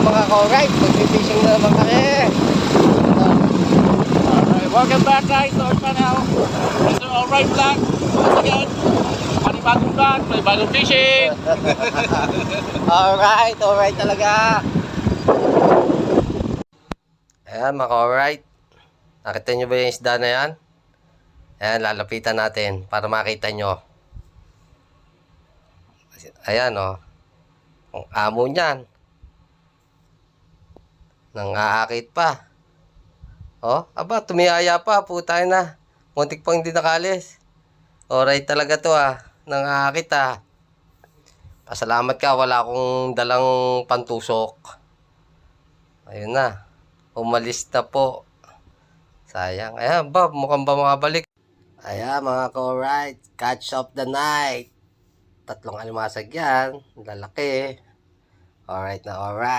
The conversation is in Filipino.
Ayan mga ka-alright, mag-fishing na naman kami. Alright, welcome back guys to our channel. Mr. Alright Vlog. Once again, panibagong vlog, panibagong fishing. Alright talaga. Ayan mga ka-alright. Nakita nyo ba yung isda na yan? Ayan, lalapitan natin para makita nyo. Ayan o. Ang amo niyan. Nang-aakit pa. Oh, aba, tumiyaya pa. Putay na. Muntik pang hindi nakalis. Alright talaga to Nang-aakit Pasalamat ka, wala akong dalang pantusok. Ayun na. Umalis na po. Sayang. Ayan ba, mukhang ba makabalik. Ayan mga ka-alright. Catch of the night. 3 alimasag yan. Lalaki. Alright na alright.